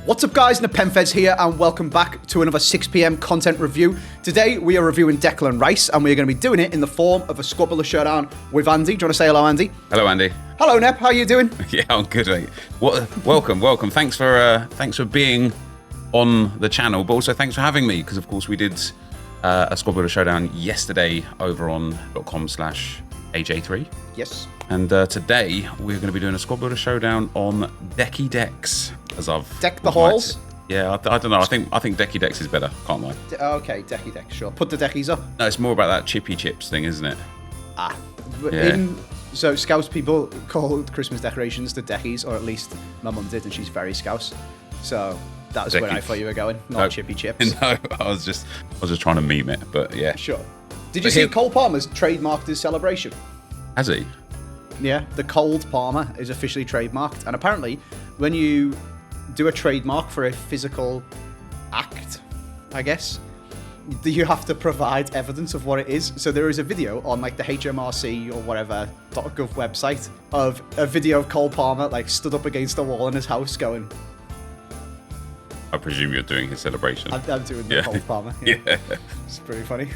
What's up guys, NepentheZ here and welcome back to another 6 PM content review. Today we are reviewing Declan Rice and we're going to be doing it in the form of a squad builder showdown with Andy. Do you want to say hello, Andy? Hello, Andy. Hello, Nep. How are you doing? Yeah, I'm good, mate. Welcome. Thanks for being on the channel, but also thanks for having me, because of course we did a squad builder showdown yesterday over on .com/AJ3. Yes. And today we're going to be doing a squad builder showdown on Decky Decks, as I've Deck the halls. Yeah, I don't know. I think Decky Decks is better. Can't lie. Okay, Decky Decks. Sure. Put the Deckies up. No, it's more about that chippy chips thing, isn't it? Yeah. So Scouse people call Christmas decorations the Deckies, or at least my mum did, and she's very Scouse. So that's where I thought you were going, not chippy chips. No, I was just trying to meme it, but yeah. Sure. Did you see Cole Palmer's trademarked his celebration? Has he? Yeah, the Cold Palmer is officially trademarked, and apparently when you do a trademark for a physical act, I guess, you have to provide evidence of what it is. So there is a video on like the HMRC or whatever .gov website of a video of Cole Palmer like stood up against a wall in his house going, I presume you're doing his celebration. I'm doing the Cole Palmer. Yeah. It's pretty funny.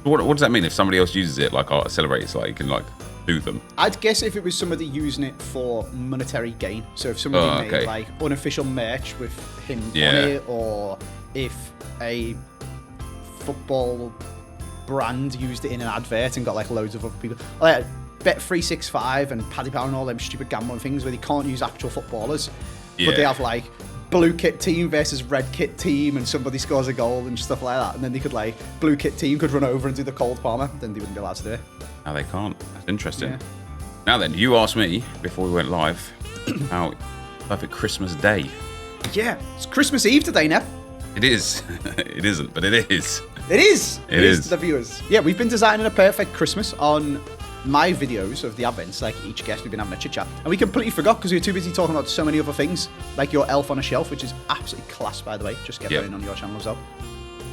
What does that mean if somebody else uses it, like celebrate it, so you can like do them? I'd guess if it was somebody using it for monetary gain. So if somebody made like unofficial merch with him on it, or if a football brand used it in an advert and got like loads of other people. Like Bet365 and Paddy Power and all them stupid gambling things where they can't use actual footballers, but they have like blue kit team versus red kit team, and somebody scores a goal and stuff like that, and then they could like blue kit team could run over and do the Cold Palmer, then they wouldn't be allowed to do it. No, they can't. That's interesting. Yeah. Now then, you asked me before we went live how perfect Christmas day. Yeah, it's Christmas Eve today, Nep. It is. It isn't, but it is. It is. It is to the viewers. Yeah, we've been designing a perfect Christmas on my videos of the advents, like each guest we've been having a chit chat, and we completely forgot because we were too busy talking about so many other things, like your elf on a shelf, which is absolutely class, by the way. Just get that in on your channel as well.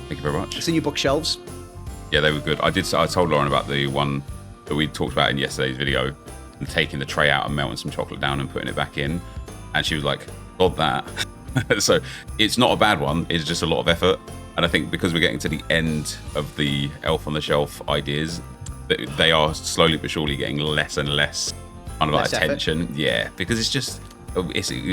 Thank you very much. It's in your bookshelves. Yeah, they were good. I told Lauren about the one that we talked about in yesterday's video, and taking the tray out and melting some chocolate down and putting it back in, and she was like, God, that. So it's not a bad one, it's just a lot of effort, and I think because we're getting to the end of the elf on the shelf ideas, they are slowly but surely getting less and less kind of like attention. Effort. Yeah, because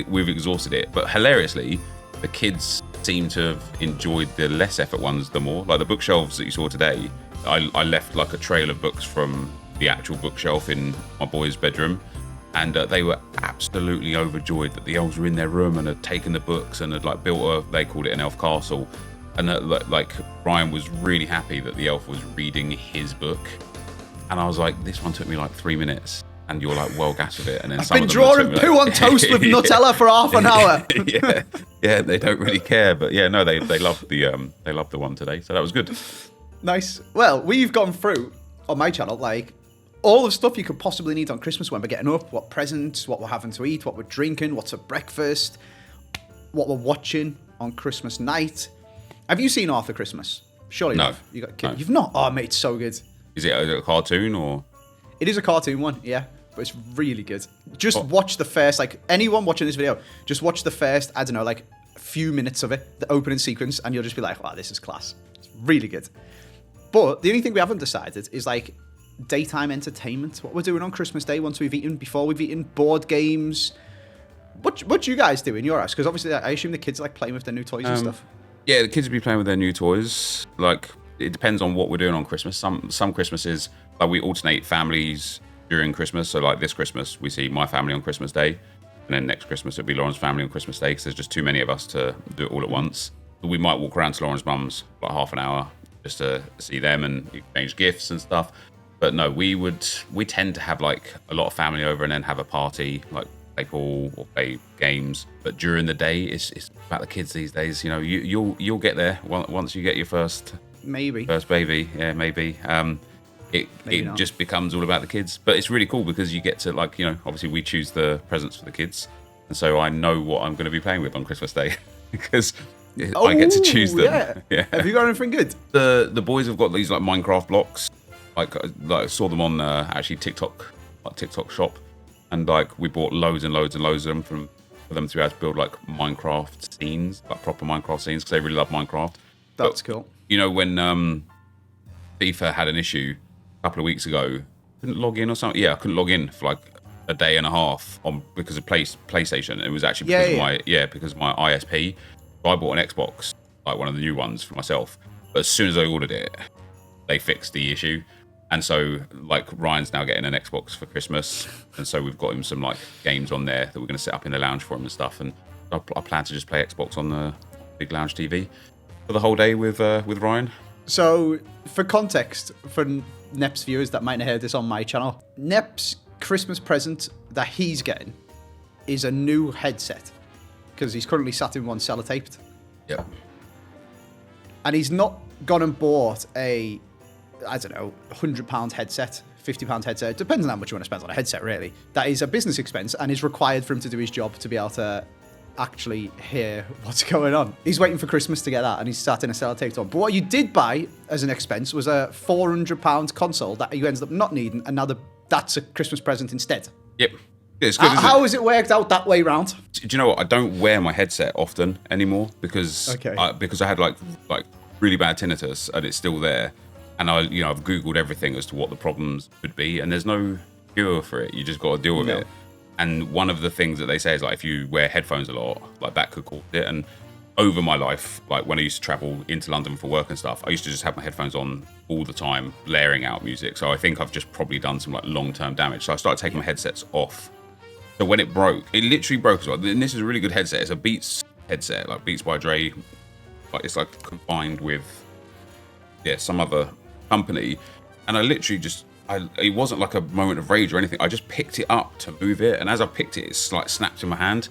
we've exhausted it. But hilariously, the kids seem to have enjoyed the less effort ones the more. Like the bookshelves that you saw today, I left like a trail of books from the actual bookshelf in my boys' bedroom, and they were absolutely overjoyed that the elves were in their room and had taken the books and had like built they called it an elf castle, and like Ryan was really happy that the elf was reading his book. And I was like, this one took me like 3 minutes, and you're like well gassed with it. And then I've been drawing poo on toast with Nutella for half an hour. yeah, they don't really care, but yeah, no, they loved the one today, so that was good. Nice. Well, we've gone through on my channel like all the stuff you could possibly need on Christmas when we're getting up, what presents, what we're having to eat, what we're drinking, what's at breakfast, what we're watching on Christmas night. Have you seen Arthur Christmas? Surely no. You got kids. No. You've not? Oh, mate, it's so good. Is it a cartoon or? It is a cartoon one, yeah, but it's really good. Just watch the first, like anyone watching this video, just watch the first, I don't know, like a few minutes of it, the opening sequence, and you'll just be like, wow, this is class. It's really good. But the only thing we haven't decided is like daytime entertainment, what we're doing on Christmas Day once we've eaten, before we've eaten, board games. What do you guys do in your house? Because obviously I assume the kids are like playing with their new toys and stuff. Yeah, the kids will be playing with their new toys. Like, it depends on what we're doing on Christmas. Some Christmases, like we alternate families during Christmas. So like this Christmas, we see my family on Christmas Day, and then next Christmas it'll be Lauren's family on Christmas Day, because there's just too many of us to do it all at once. But we might walk around to Lauren's mum's like half an hour just to see them and exchange gifts and stuff. But no, we tend to have like a lot of family over and then have a party, like play pool or play games. But during the day, it's about the kids these days. You know, you'll get there once you get your first baby. Yeah, maybe. It just becomes all about the kids. But it's really cool because you get to, like, you know, obviously we choose the presents for the kids, and so I know what I'm going to be playing with on Christmas Day because I get to choose them. Yeah. Have you got anything good? The boys have got these like Minecraft blocks. Like I saw them on actually TikTok shop, and like we bought loads and loads and loads of them from for them to be able to build like Minecraft scenes, like proper Minecraft scenes, because they really love Minecraft. That's cool. You know, when FIFA had an issue a couple of weeks ago, couldn't log in or something. Yeah, I couldn't log in for like a day and a half because of PlayStation. It was actually because of my ISP. So I bought an Xbox, like one of the new ones for myself. But as soon as I ordered it, they fixed the issue. And so, like, Ryan's now getting an Xbox for Christmas, and so we've got him some like games on there that we're going to set up in the lounge for him and stuff. And I plan to just play Xbox on the big lounge TV for the whole day with Ryan. So, for context, for Nep's viewers that might have heard this on my channel, Nep's Christmas present that he's getting is a new headset because he's currently sat in one sellotaped. Yep. And he's not gone and bought a, I don't know, £100 headset, £50 headset. It depends on how much you want to spend on a headset, really. That is a business expense and is required for him to do his job to be able to actually hear what's going on. He's waiting for Christmas to get that and he's sat in a sellotaped one. But what you did buy as an expense was a £400 console that you ended up not needing, and now that's a Christmas present instead. Yep. It's good, how has it worked out that way round? Do you know what? I don't wear my headset often anymore because I had like really bad tinnitus and it's still there. And I've Googled everything as to what the problems could be, and there's no cure for it. You just got to deal with it. And one of the things that they say is like if you wear headphones a lot, like that could cause it. And over my life, like when I used to travel into London for work and stuff, I used to just have my headphones on all the time, blaring out music. So I think I've just probably done some like long-term damage. So I started taking my headsets off. So when it broke, it literally broke as well. And this is a really good headset. It's a Beats headset, like Beats by Dre. Like it's like combined with some other company. And I literally just, it wasn't like a moment of rage or anything. I just picked it up to move it. And as I picked it, it's like snapped in my hand.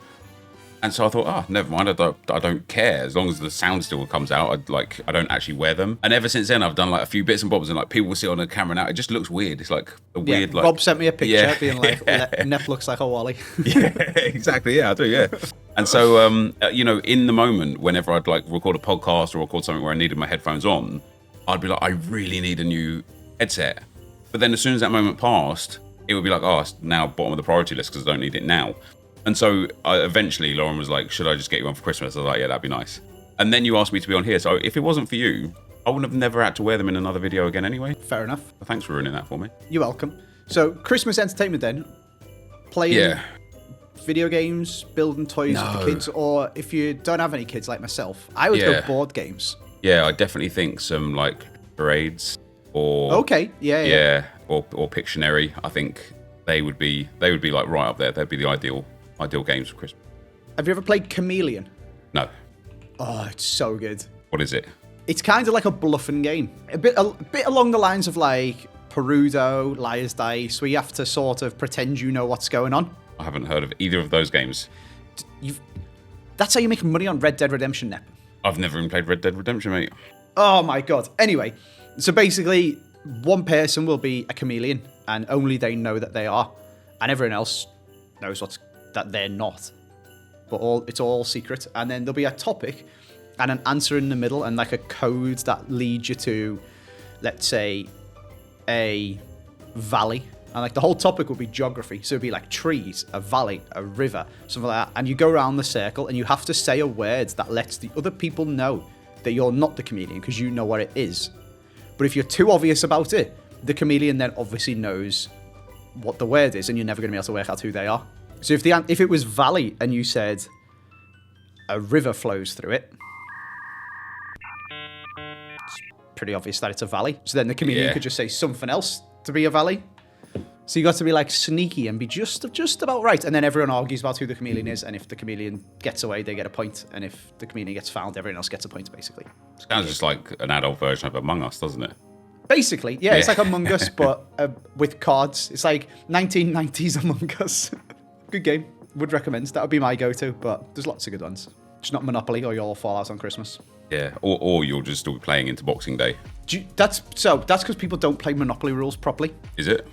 And so I thought, never mind. I don't care as long as the sound still comes out. I don't actually wear them. And ever since then, I've done like a few bits and bobs, and like people will see it on the camera now. It just looks weird. It's like a weird like. Rob sent me a picture being like, Nep looks like a Wally. Yeah, exactly. Yeah, I do. Yeah. And so in the moment, whenever I'd like record a podcast or record something where I needed my headphones on, I'd be like, I really need a new headset. But then as soon as that moment passed, it would be like, it's now bottom of the priority list because I don't need it now. And so eventually Lauren was like, should I just get you one for Christmas? I was like, yeah, that'd be nice. And then you asked me to be on here. So if it wasn't for you, I wouldn't have never had to wear them in another video again anyway. Fair enough. So thanks for ruining that for me. You're welcome. So Christmas entertainment then, playing video games, building toys with the kids, or if you don't have any kids like myself, I would go board games. Yeah, I definitely think some like charades or... Okay, yeah. Or Pictionary. I think they would be like right up there. They'd be the ideal games for Christmas. Have you ever played Chameleon? No. Oh, it's so good. What is it? It's kind of like a bluffing game. A bit along the lines of like Perudo, Liar's Dice, where you have to sort of pretend you know what's going on. I haven't heard of either of those games. That's how you make money on Red Dead Redemption, Nep. I've never even played Red Dead Redemption, mate. Oh my god. Anyway, so basically, one person will be a chameleon, and only they know that they are, and everyone else knows that they're not. But it's all secret. And then there'll be a topic and an answer in the middle, and like a code that leads you to, let's say, a valley. And like the whole topic will be geography. So it'd be like trees, a valley, a river, something like that. And you go around the circle and you have to say a word that lets the other people know that you're not the chameleon because you know what it is. But if you're too obvious about it, the chameleon then obviously knows what the word is and you're never going to be able to work out who they are. So if it was valley and you said a river flows through it, it's pretty obvious that it's a valley. So then the chameleon could just say something else to be a valley. So you got to be like sneaky and be just about right. And then everyone argues about who the chameleon is. And if the chameleon gets away, they get a point. And if the chameleon gets found, everyone else gets a point, basically. It's kind of just like an adult version of Among Us, doesn't it? Basically, yeah. It's like Among Us, but with cards. It's like 1990s Among Us. Good game. Would recommend. That would be my go-to, but there's lots of good ones. Just not Monopoly or you'll fall out on Christmas. Yeah, or you'll just still be playing into Boxing Day. That's because people don't play Monopoly rules properly. Is it?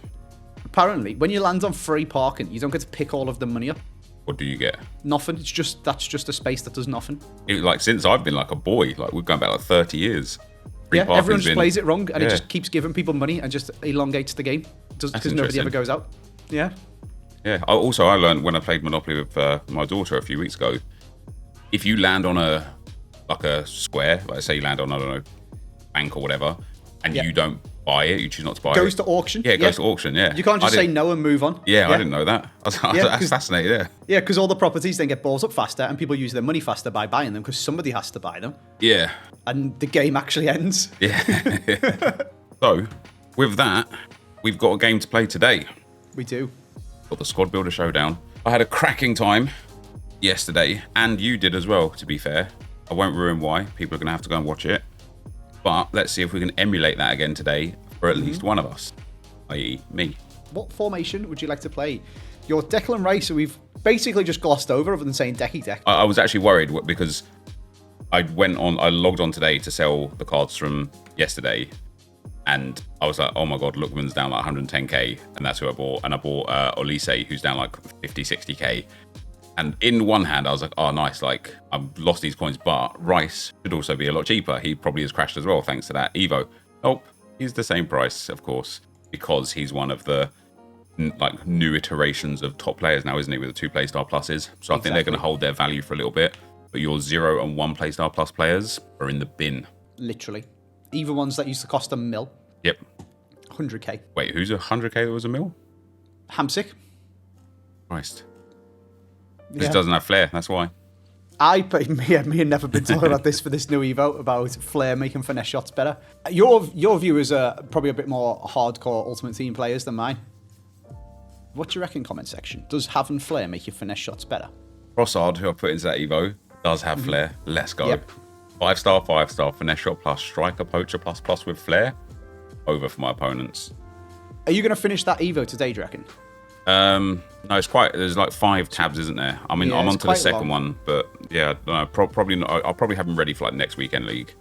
Apparently, when you land on free parking, you don't get to pick all of the money up. What do you get? Nothing. That's just a space that does nothing. Since I've been like a boy, like we're going back like 30 years. Everyone just plays it wrong, and it just keeps giving people money and just elongates the game because nobody ever goes out. Yeah. Yeah. I learned when I played Monopoly with my daughter a few weeks ago. If you land on a square, like say you land on, I don't know, bank or whatever, and you don't buy it, you choose not to buy it. Goes to auction. Yeah, it goes to auction. Yeah. You can't just say no and move on. Yeah, I didn't know that. That's fascinating. Yeah. Yeah, because all the properties then get bought up faster, and people use their money faster by buying them because somebody has to buy them. Yeah. And the game actually ends. Yeah. So, with that, we've got a game to play today. We do. Got the Squad Builder Showdown. I had a cracking time yesterday, and you did as well, to be fair. I won't ruin why. People are going to have to go and watch it. But let's see if we can emulate that again today for at least one of us, i.e. me. What formation would you like to play? Your Declan Rice, we've basically just glossed over other than saying decky deck. I was actually worried because I logged on today to sell the cards from yesterday, and I was like, oh my god, Lookman's down like 110k, and that's who I bought. And I bought Olise, who's down like 50, 60k. And in one hand, I was like, oh, nice, like, I've lost these points, but Rice should also be a lot cheaper. He probably has crashed as well, thanks to that Evo. Nope, he's the same price, of course, because he's one of the like new iterations of top players now, isn't he, with the 2 Playstar Pluses. So I think they're going to hold their value for a little bit. But your 0 and 1 Playstar Plus players are in the bin. Literally. Even ones that used to cost a mil. Yep. 100k. Wait, who's 100k that was a mil? Hamsik. Christ. This doesn't have flair, that's why. Me and Nev have been talking about this for this new Evo, about flair making finesse shots better. Your viewers are probably a bit more hardcore Ultimate Team players than mine. What do you reckon, comment section? Does having flair make your finesse shots better? Rossard, who I put into that Evo, does have flair. Let's go. Yep. 5-star, finesse shot plus, striker, poacher plus with flair. Over for my opponents. Are you going to finish that Evo today, do you reckon? No, there's like 5 tabs, isn't there? I mean, I'm on to the second one, but yeah, no, probably not. I'll probably have them ready for like next weekend league.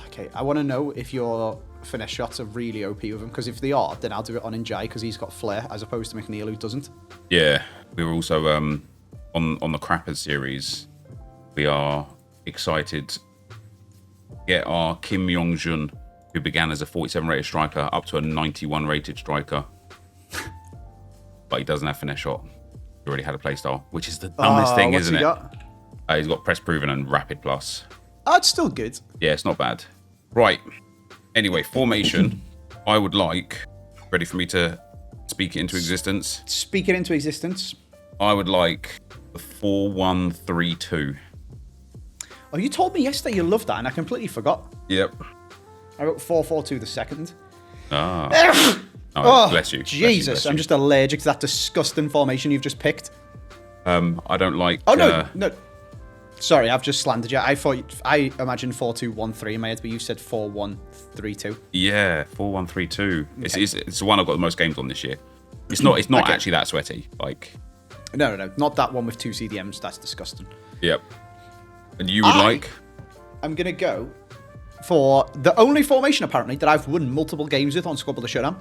Okay, I want to know if your finesse shots are really OP with him, because if they are, then I'll do it on Njai because he's got flair, as opposed to McNeil, who doesn't. Yeah, we were also on the Crappers series. We are excited to get our Kim Yong-jun, who began as a 47 rated striker, up to a 91 rated striker. But he doesn't have finesse shot. He already had a playstyle, which is the dumbest thing, isn't it? He's got press proven and rapid plus. It's still good. Yeah, it's not bad. Right. Anyway, formation. I would like. Ready for me to speak it into existence? Speak it into existence. I would like the 4-1-3-2. Oh, you told me yesterday you loved that, and I completely forgot. Yep. I wrote 4-4-2 the second. Oh, bless you. Jesus, bless you. I'm just allergic to that disgusting formation you've just picked. I don't like... Oh, no. Sorry, I've just slandered you. I imagined 4-2-1-3 in my head, but you said 4-1-3-2. Yeah, 4-1-3-2. Okay. It's the one I've got the most games on this year. It's not okay. Actually that sweaty. Like... No. Not that one with 2 CDMs. That's disgusting. Yep. And you would like... I'm going to go for the only formation, apparently, that I've won multiple games with on Squad Builder Showdown.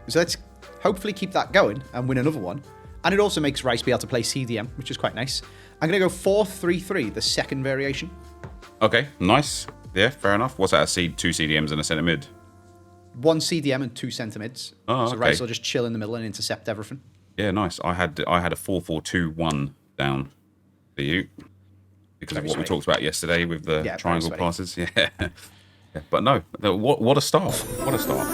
So let's hopefully keep that going and win another one. And it also makes Rice be able to play CDM, which is quite nice. I'm going to go 4-3-3, the second variation. Okay, nice. Yeah, fair enough. What's that, 2 CDMs and a centre mid? 1 CDM and 2 centre mids. Oh, so Rice will just chill in the middle and intercept everything. Yeah, nice. I had a 4-4-2-1 down for you. Because of what we talked about yesterday with the triangle passes. Yeah. But no, what a start. What a start.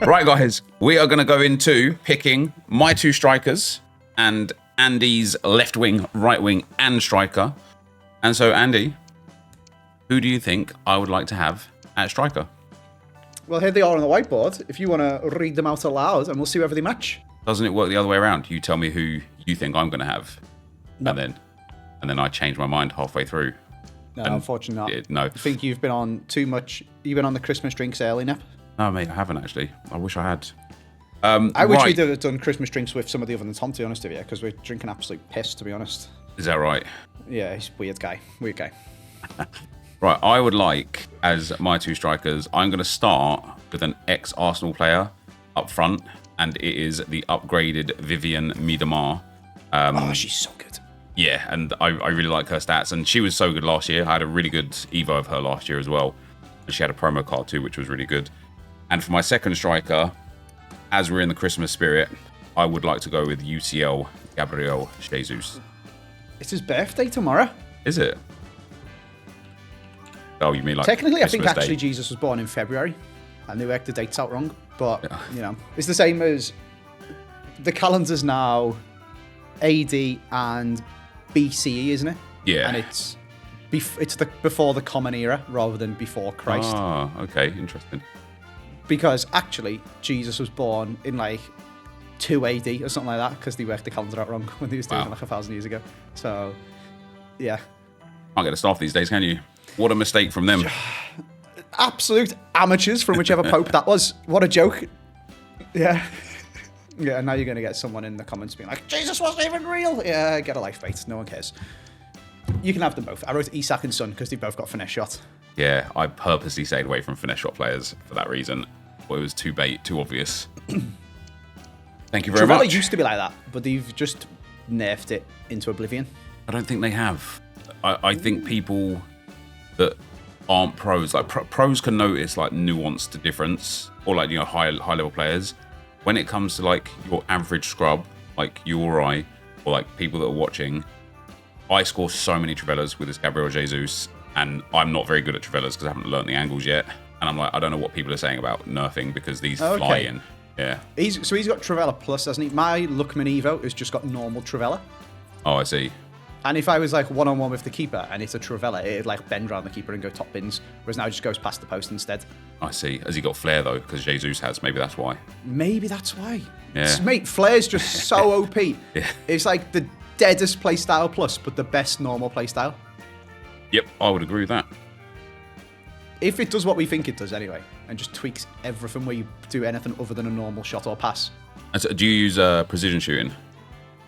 Right, guys, we are going to go into picking my 2 strikers and Andy's left wing, right wing, and striker. And so, Andy, who do you think I would like to have at striker? Well, here they are on the whiteboard. If you want to read them out aloud, and we'll see whether they match. Doesn't it work the other way around? You tell me who you think I'm going to have, no. and then I change my mind halfway through. No, unfortunately not. No. I think you've been on too much. You've been on the Christmas drinks early, Nep. No, mate, I haven't actually. I wish I had. I wish we'd have done Christmas drinks with somebody other than Tom, to be honest with you, because we're drinking absolute piss, to be honest. Is that right? Yeah, he's a weird guy. Weird guy. Right, I would like, as my 2 strikers, I'm going to start with an ex-Arsenal player up front, and it is the upgraded Vivian Miedemar. She's so good. Yeah, and I really like her stats, and she was so good last year. I had a really good Evo of her last year as well. And she had a promo card too, which was really good. And for my second striker, as we're in the Christmas spirit, I would like to go with UCL Gabriel Jesus. It's his birthday tomorrow. Is it? Oh, you mean like technically? Christmas I think actually Day? Jesus was born in February, and they worked the dates out wrong. But it's the same as the calendar's now AD and BCE, isn't it? Yeah. And it's before the Common Era rather than before Christ. Oh, okay, interesting. Because actually, Jesus was born in like 2 AD or something like that, because they worked the calendar out wrong when they was doing it like 1,000 years ago. So, yeah. Can't get a staff these days, can you? What a mistake from them. Absolute amateurs from whichever pope that was. What a joke. Yeah. Yeah, and now you're going to get someone in the comments being like, Jesus wasn't even real. Yeah, get a life, mate. No one cares. You can have them both. I wrote Isak and Son because they both got finesse shot. Yeah, I purposely stayed away from finesse shot players for that reason. Well, it was too obvious. Thank you very much. Trivela used to be like that, but they've just nerfed it into oblivion. I don't think they have. I think people that aren't pros, like pros can notice like nuanced difference, or like, you know, high level players. When it comes to like your average scrub, like you or I, or like people that are watching, I score so many Trivelas with this Gabriel Jesus, and I'm not very good at Trivelas because I haven't learned the angles yet. And I'm like, I don't know what people are saying about nerfing because these fly in. Yeah. He's got Trivela Plus, hasn't he? My Lookman Evo has just got normal Trivela. Oh, I see. And if I was like one-on-one with the keeper and it's a Trivela, it'd like bend around the keeper and go top bins, whereas now it just goes past the post instead. I see. Has he got flair though? Because Jesus has. Maybe that's why. Maybe that's why. Yeah. Mate, flair's just so OP. Yeah. It's like the deadest playstyle plus, but the best normal playstyle. Yep, I would agree with that. If it does what we think it does anyway, and just tweaks everything where you do anything other than a normal shot or pass. And so, do you use precision shooting?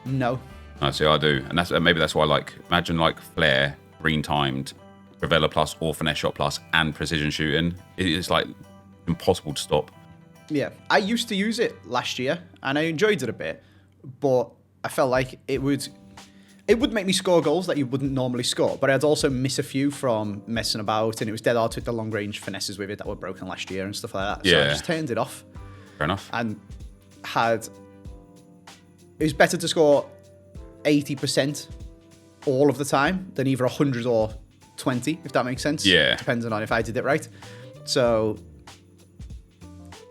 No. I see, I do. And maybe that's why, like, imagine like flair, green timed, Revela plus or finesse shot plus and precision shooting. It's like impossible to stop. Yeah, I used to use it last year and I enjoyed it a bit, but I felt like it would make me score goals that you wouldn't normally score, but I'd also miss a few from messing about, and it was dead hard to hit the long range finesses with it that were broken last year and stuff like that. So I just turned it off. Fair enough. And it was better to score 80% all of the time than either 100 or 20, if that makes sense. Yeah. Depending on if I did it right. So,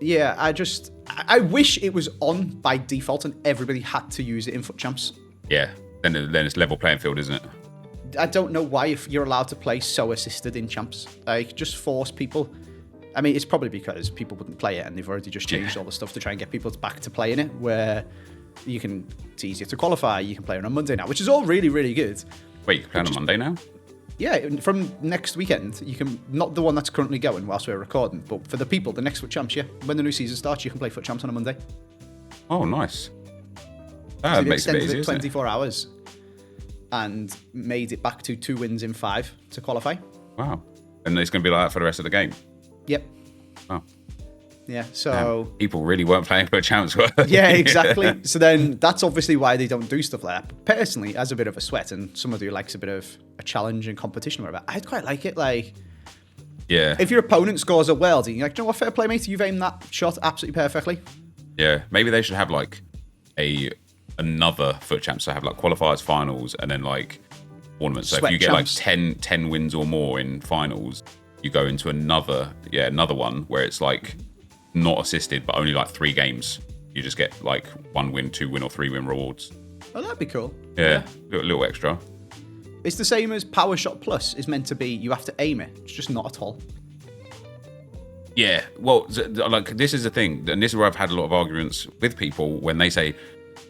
yeah, I wish it was on by default and everybody had to use it in FUT Champs. Yeah, then it's level playing field, isn't it? I don't know why if you're allowed to play so assisted in Champs. Like, just force people. I mean, it's probably because people wouldn't play it and they've already just changed all the stuff to try and get people back to playing it, where it's easier to qualify, you can play on a Monday now, which is all really, really good. Wait, you can play on a Monday now? Yeah, from next weekend, you can, not the one that's currently going whilst we're recording, but for the people, the next FUT Champs, yeah. When the new season starts, you can play FUT Champs on a Monday. Oh, nice. That makes it a bit easier, 24 hours and made it back to 2 wins in 5 to qualify. Wow. And it's going to be like that for the rest of the game? Yep. Oh. Yeah, so... People really weren't playing for Champs, were they? Yeah, exactly. So then that's obviously why they don't do stuff like that. But personally, as a bit of a sweat, and someone who likes a bit of a challenge and competition, or whatever, I'd quite like it. Like, yeah. If your opponent scores a worldie, you're like, you know what, fair play, mate, you've aimed that shot absolutely perfectly. Yeah, maybe they should have like another FUT Champs, so have like qualifiers, finals, and then like tournaments. So if you get like 10 wins or more in finals, you go into another one where it's like not assisted, but only like 3 games. You just get like 1 win, 2 win, or 3 win rewards. Oh, that'd be cool. Yeah. A little extra. It's the same as Power Shot Plus is meant to be. You have to aim it. It's just not at all. Yeah. Well, like this is the thing, and this is where I've had a lot of arguments with people when they say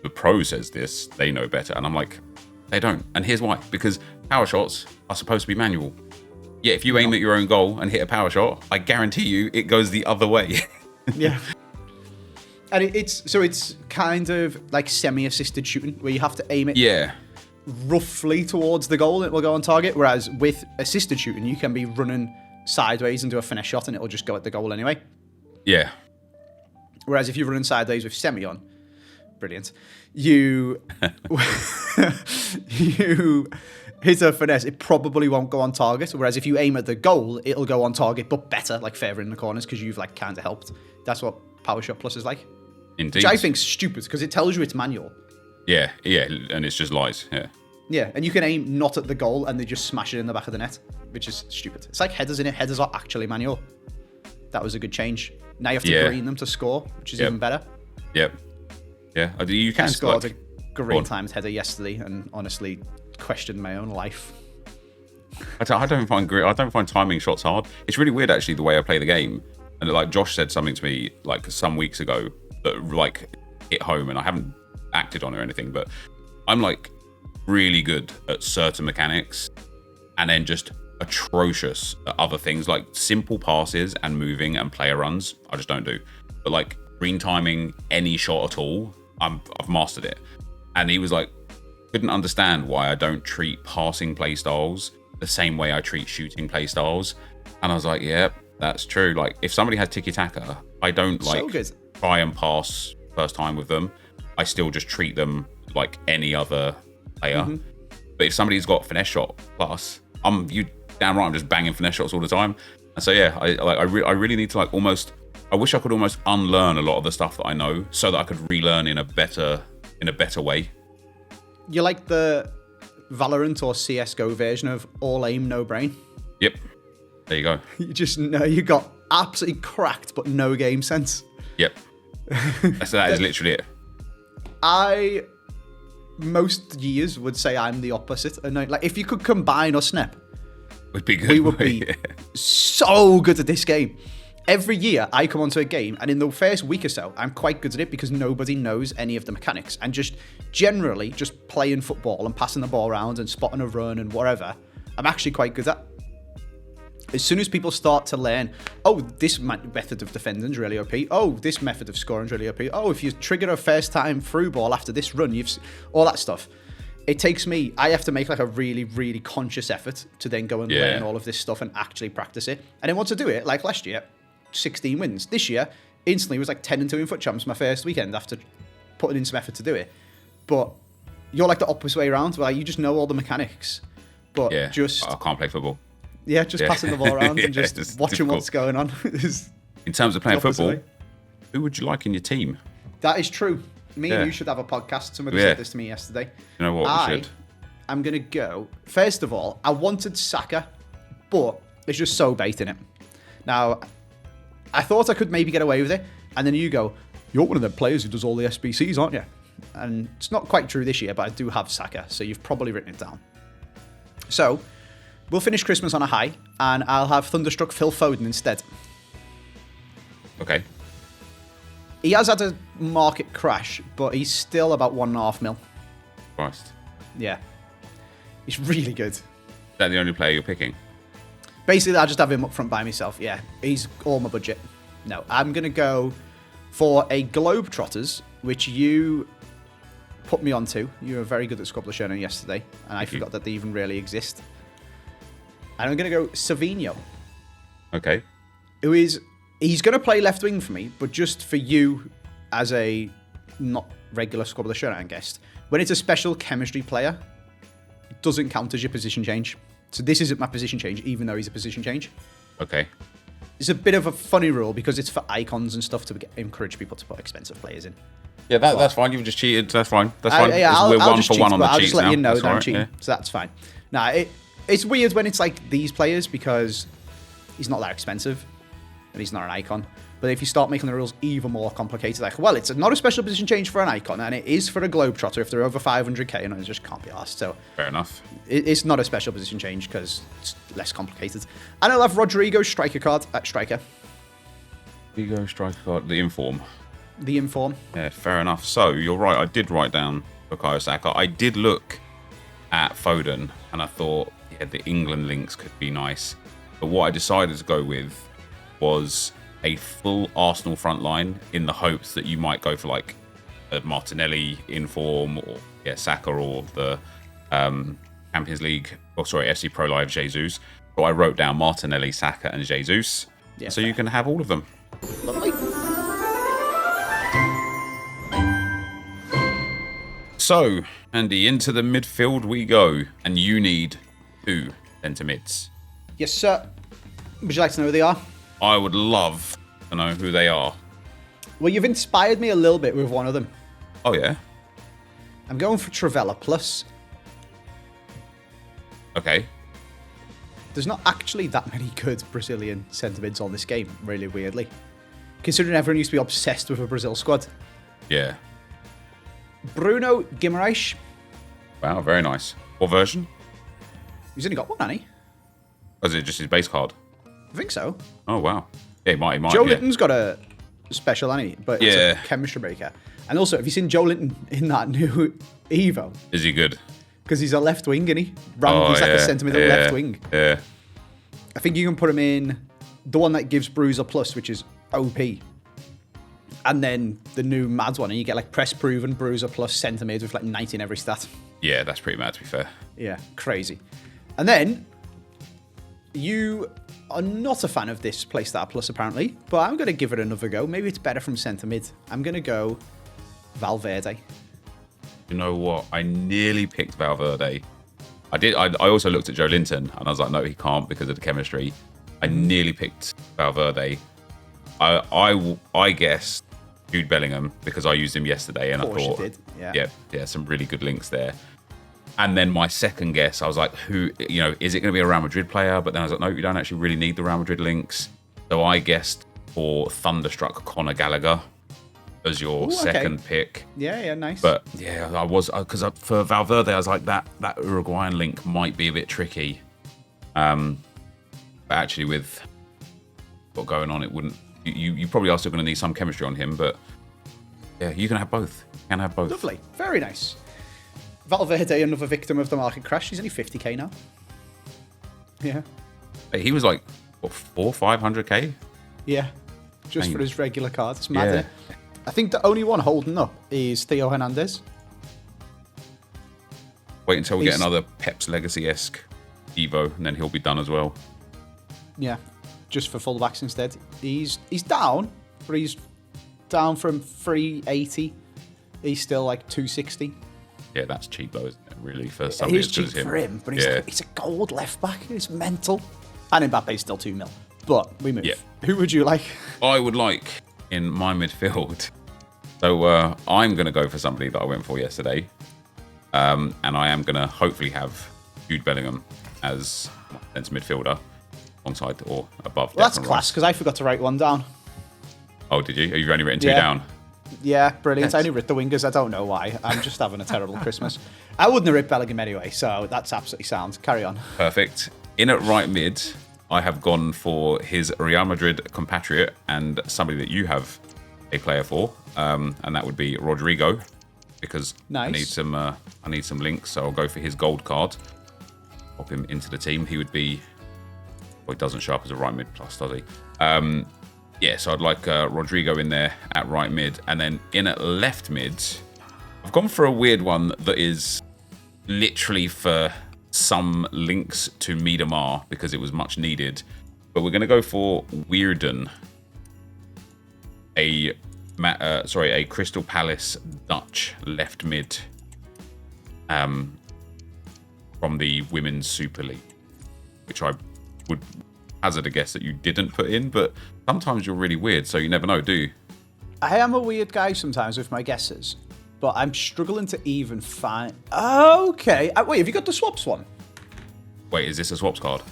the pro says this, they know better, and I'm like, they don't. And here's why: because power shots are supposed to be manual. Yeah, if you aim at your own goal and hit a power shot, I guarantee you it goes the other way. Yeah. And it's kind of like semi-assisted shooting where you have to aim it roughly towards the goal and it will go on target. Whereas with assisted shooting, you can be running sideways and do a finesse shot and it'll just go at the goal anyway. Yeah. Whereas if you're running sideways with semi on, brilliant, you hit a finesse, it probably won't go on target. Whereas if you aim at the goal, it'll go on target, but better, like further in the corners, because you've like kind of helped. That's what Power Shot Plus is like. Indeed. Which I think's stupid, because it tells you it's manual. Yeah, and it's just lies. Yeah. Yeah, and you can aim not at the goal, and they just smash it in the back of the net, which is stupid. It's like headers in it. Headers are actually manual. That was a good change. Now you have to green them to score, which is even better. Yep. Yeah, you can score a great timed header yesterday, and honestly questioned my own life. I don't find timing shots hard. It's really weird actually the way I play the game. And like Josh said something to me like some weeks ago that like hit home, and I haven't acted on it or anything, but I'm like really good at certain mechanics and then just atrocious at other things, like simple passes and moving and player runs. I just don't do. But like green timing any shot at all, I've mastered it. And he was like, couldn't understand why I don't treat passing play styles the same way I treat shooting play styles. And I was like, yeah, that's true. Like if somebody has tiki-taka, I don't like try and pass first time with them. I still just treat them like any other player. But if somebody's got finesse shot plus, you damn right I'm just banging finesse shots all the time. And so yeah, I really need to like almost, I wish I could almost unlearn a lot of the stuff that I know so that I could relearn in a better way. You like the Valorant or CSGO version of all aim, no brain? Yep. There you go. You just know you got absolutely cracked, but no game sense. Yep. So that is literally it. I most years would say I'm the opposite. And like if you could combine us, Snep, would be good. We would be so good at this game. Every year I come onto a game, and in the first week or so, I'm quite good at it because nobody knows any of the mechanics. And just generally, just playing football and passing the ball around and spotting a run and whatever, I'm actually quite good at. As soon as people start to learn, oh, this method of defending is really OP. Oh, this method of scoring is really OP. Oh, if you trigger a first time through ball after this run, all that stuff. It takes me, I have to make like a really, really conscious effort to then go and learn all of this stuff and actually practice it. And then once I do it, like last year, 16 wins. This year, instantly was like 10-2 in foot champs my first weekend after putting in some effort to do it. But you're like the opposite way around, where you just know all the mechanics, but just I can't play football. Yeah, just passing the ball around and just watching what's going on. In terms of playing football, who would you like in your team? That is true. Me and you should have a podcast. Somebody said this to me yesterday. You know what? We should. I'm going to go. First of all, I wanted Saka, but it's just so bait in it. Now, I thought I could maybe get away with it. And then you go, you're one of the players who does all the SBCs, aren't you? And it's not quite true this year, but I do have Saka. So you've probably written it down. So we'll finish Christmas on a high, and I'll have Thunderstruck Phil Foden instead. Okay. He has had a market crash, but he's still about 1.5 mil. Christ. Yeah. He's really good. Is that the only player you're picking? Basically, I'll just have him up front by myself. Yeah, he's all my budget. No, I'm going to go for a Globetrotters, which you put me onto. You were very good at Squabbler Showdown yesterday, and I forgot that they even really exist. And I'm going to go Savinho. Okay. He's going to play left wing for me, but just for you as a not regular Squabbler Showdown guest, when it's a special chemistry player, it doesn't count as your position change. So this isn't my position change, even though he's a position change. Okay. It's a bit of a funny rule because it's for icons and stuff to encourage people to put expensive players in. Yeah, that's fine. You've just cheated. That's fine. That's fine. We're one for one on the cheats now. I'll just let you know that I'm right, cheating. Yeah. So that's fine. Now, it's weird when it's like these players because he's not that expensive and he's not an icon. But if you start making the rules even more complicated, like, well, it's not a special position change for an icon, and it is for a Globetrotter if they're over 500k, and it just can't be asked. So fair enough. It's not a special position change because it's less complicated. And I'll have Rodrigo's striker card at striker. Rodrigo striker card, the inform. The inform. Yeah, fair enough. So you're right. I did write down Bukayo Saka. I did look at Foden, and I thought, yeah, the England links could be nice. But what I decided to go with was a full Arsenal front line in the hopes that you might go for like a Martinelli in form or Saka or the Champions League, FC Pro Live Jesus. So I wrote down Martinelli, Saka and Jesus. Yeah, so fair. You can have all of them. Lovely. So So, Andy, into the midfield we go. And you need 2 centre mids. Yes, sir. Would you like to know who they are? I would love to know who they are. Well, you've inspired me a little bit with one of them. Oh, yeah? I'm going for Travella Plus. Okay. There's not actually that many good Brazilian centre mids on this game, really weirdly. Considering everyone used to be obsessed with a Brazil squad. Yeah. Bruno Guimaraes. Wow, very nice. What version? He's only got one, hasn't he? Or is it just his base card? I think so. Oh, wow. Yeah, he might. Joe Linton's got a special, hasn't he? But it's Yeah. a chemistry breaker. And also, have you seen Joe Linton in that new Evo? Is he good? Because he's a left wing, isn't he? He's like a centre middle left wing. Yeah. I think you can put him in the one that gives Bruiser Plus, which is OP. And then the new mad one, and you get like press proven, Bruiser Plus, centre mid with like 90 in every stat. Yeah, that's pretty mad, to be fair. Yeah, crazy. And then, you are not a fan of this Playstar Plus, apparently, but I'm going to give it another go. Maybe it's better from centre mid. I'm going to go Valverde. You know what? I nearly picked Valverde. I did. I also looked at Joe Linton, and I was like, no, he can't because of the chemistry. I nearly picked Valverde. I guessed Jude Bellingham because I used him yesterday, and I thought, you did. Yeah, some really good links there. And then my second guess, I was like, is it going to be a Real Madrid player? But then I was like, no, you don't actually really need the Real Madrid links. So I guessed for Thunderstruck Conor Gallagher as your second pick. Yeah, nice. But yeah, I was, because for Valverde, I was like, that Uruguayan link might be a bit tricky. But actually, with what's going on, it wouldn't. You probably are still going to need some chemistry on him, but yeah, you can have both. You can have both. Lovely. Very nice. Valverde, another victim of the market crash. He's only 50k now. Yeah. He was like, what, 400-500k? Yeah. Just for his regular card. It's mad, isn't it? I think the only one holding up is Theo Hernandez. Wait until we get another Pep's Legacy-esque Evo, and then he'll be done as well. Yeah. Just for fullbacks instead. He's down, but he's down from 380. He's still like 260. Yeah, that's cheap though, isn't it? Really, for somebody as good as him. He's cheap for him, but he's a gold left back. It's mental. And Mbappe's still 2 mil. But we move. Yeah. Who would you like? I would like in my midfield. So I'm going to go for somebody that I went for yesterday. And I am going to hopefully have Jude Bellingham as my centre midfielder alongside or above. Well, that's class, because I forgot to write one down. Oh, did you? You've only written 2 down? Yeah, brilliant. I only writ the wingers. I don't know why. I'm just having a terrible Christmas. I wouldn't have writ Bellingham anyway, so that's absolutely sound. Carry on. Perfect. In at right mid, I have gone for his Real Madrid compatriot and somebody that you have a player for, and that would be Rodrigo, because I need some links, so I'll go for his gold card. Pop him into the team. He would be. Well, he doesn't show up as a right mid plus, does he? Yeah, so I'd like Rodrigo in there at right mid. And then in at left mid, I've gone for a weird one that is literally for some links to Miedemar because it was much needed. But we're going to go for Weirden, a Crystal Palace Dutch left mid from the Women's Super League, which I would hazard a guess that you didn't put in, but sometimes you're really weird, so you never know, do you? I am a weird guy sometimes with my guesses, but I'm struggling to even find... Okay. Wait, have you got the swaps one? Wait, is this a swaps card?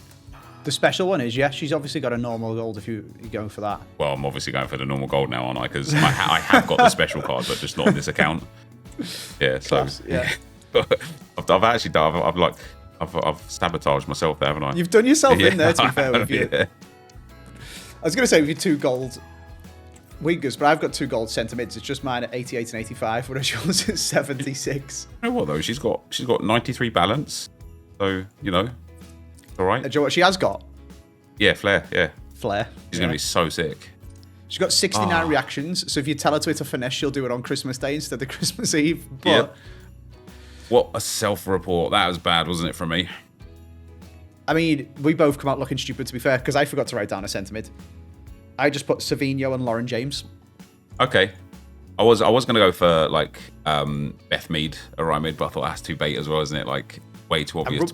The special one is, yeah. She's obviously got a normal gold if you're going for that. Well, I'm obviously going for the normal gold now, aren't I? Because I have got the special card, but just not on this account. Yeah, so... Class, yeah. I've actually done... I've sabotaged myself there, haven't I? You've done yourself in there, to be fair with you. Yeah. I was going to say with your 2 gold wingers, but I've got 2 gold centre mids. It's just mine at 88 and 85, whereas yours is 76. You know what, though? She's got 93 balance. So, it's all right. Do you know what she has got? Yeah, Flair, yeah. Flair. She's going to be so sick. She's got 69 reactions, so if you tell her to hit a finesse, she'll do it on Christmas Day instead of Christmas Eve. But... Yeah. What a self-report. That was bad, wasn't it, from me? I mean, we both come out looking stupid, to be fair, because I forgot to write down a centre mid. I just put Savinho and Lauren James. Okay. I was going to go for like Beth Mead or Ryan Mead, but I thought that's too bait as well, isn't it? Like way too obvious.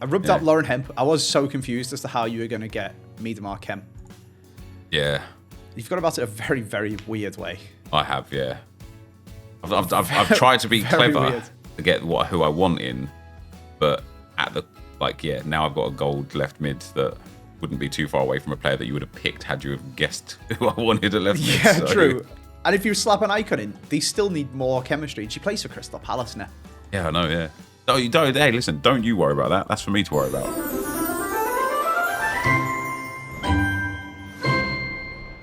I rubbed out Lauren Hemp. I was so confused as to how you were going to get Miedemar Kemp. Yeah. You've gone about it a very, very weird way. I have, yeah. I've tried to be clever to get who I want in, but at the now I've got a gold left mid that wouldn't be too far away from a player that you would have picked had you have guessed who I wanted at left mid. Yeah, so. True. And if you slap an icon in, they still need more chemistry. And she plays for Crystal Palace now. Yeah, I know, yeah. Hey, listen, don't you worry about that. That's for me to worry about.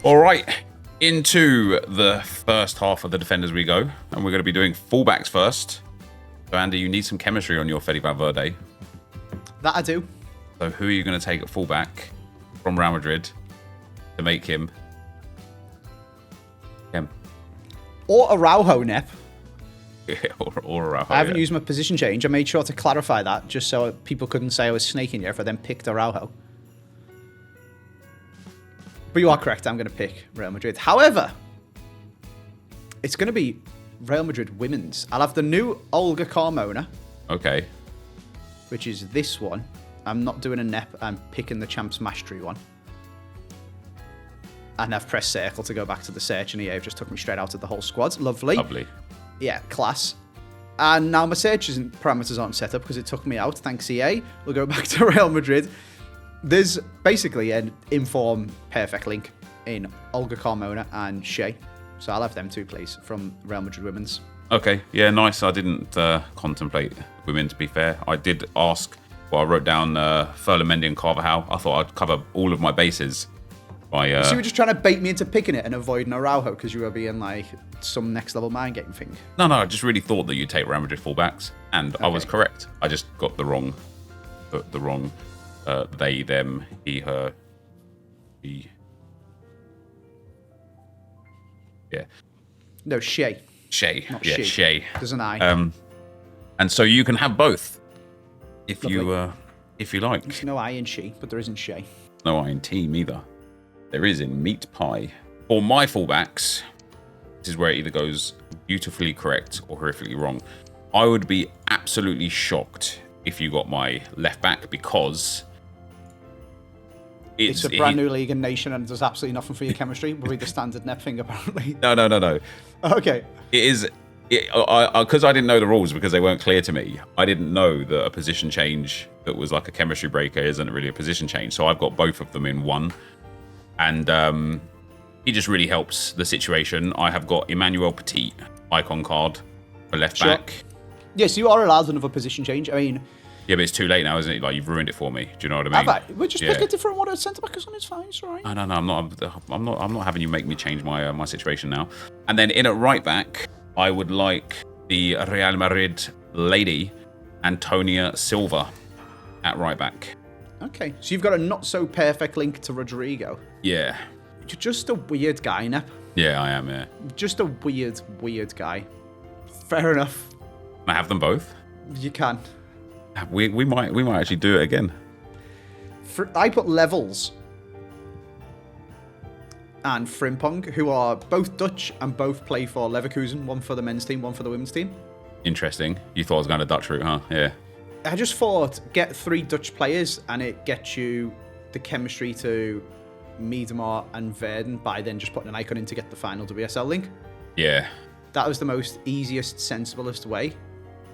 All right, into the first half of the defenders we go. And we're going to be doing fullbacks first. So, Andy, you need some chemistry on your Fede Valverde. That I do. So who are you going to take at fullback from Real Madrid to make him? Or Araujo, Nep. Yeah, or Araujo. I haven't used my position change. I made sure to clarify that just so people couldn't say I was snaking you if I then picked Araujo. But you are correct. I'm going to pick Real Madrid. However, it's going to be Real Madrid women's. I'll have the new Olga Carmona. Okay. Which is this one. I'm not doing a Nep. I'm picking the Champs Mastery one. And I've pressed circle to go back to the search, and EA just took me straight out of the whole squad. Lovely. Lovely. Yeah, class. And now my search parameters aren't set up because it took me out. Thanks, EA. We'll go back to Real Madrid. There's basically an inform perfect link in Olga Carmona and Shea. So I'll have them two, please, from Real Madrid women's. Okay, yeah, nice. I didn't contemplate women, to be fair. I did ask, I wrote down Ferland Mendy and Carvajal. I thought I'd cover all of my bases. So you were just trying to bait me into picking it and avoiding Araujo because you were being like some next level mind game thing. No, I just really thought that you'd take Real Madrid fullbacks, and okay. I was correct. I just got the wrong they, them, he, her, he. Yeah. No, Shea. Not yeah, Shea. There's an I. And so you can have both if Lovely. you like. There's no I in she, but there isn't Shea. No I in team either. There is in meat pie. For my fullbacks, this is where it either goes beautifully correct or horrifically wrong. I would be absolutely shocked if you got my left back because it's a brand new league and nation and there's absolutely nothing for your chemistry. Will be the standard Nep thing, apparently. No. Okay. It is. Because I didn't know the rules because they weren't clear to me. I didn't know that a position change that was like a chemistry breaker isn't really a position change. So I've got both of them in one. And it just really helps the situation. I have got Emmanuel Petit icon card for left back. Yes, you are allowed another position change. I mean, yeah, but it's too late now, isn't it? Like you've ruined it for me. Do you know what I mean? Have I? We'll just pick a different one. Centre back is on. It's fine. It's all right. No. I'm not having you make me change my situation now. And then in at right back, I would like the Real Madrid lady, Antonia Silva, at right back. Okay, so you've got a not so perfect link to Rodrigo. Yeah. You're just a weird guy, Nep. Yeah, I am, yeah. Just a weird guy. Fair enough. Can I have them both? You can. We might actually do it again. I put Levels and Frimpong, who are both Dutch and both play for Leverkusen, one for the men's team, one for the women's team. Interesting. You thought I was going to Dutch route, huh? Yeah. I just thought, get 3 Dutch players and it gets you the chemistry to Miedemar and Verden by then just putting an icon in to get the final WSL link. Yeah. That was the most easiest, sensiblest way.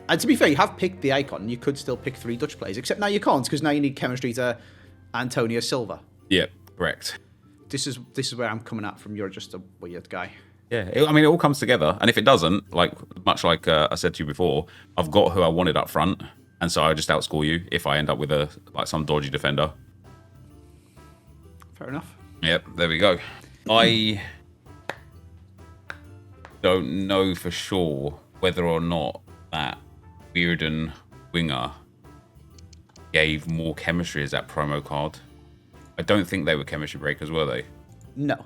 And to be fair, you have picked the icon. You could still pick 3 Dutch players, except now you can't because now you need chemistry to Antonia Silva. Yeah, correct. This is where I'm coming at from. You're just a weird guy. Yeah, it all comes together. And if it doesn't, much like I said to you before, I've got who I wanted up front. And so I just outscore you if I end up with some dodgy defender. Fair enough. Yep, there we go. I don't know for sure whether or not that Bearden winger gave more chemistry as that promo card. I don't think they were chemistry breakers, were they? No.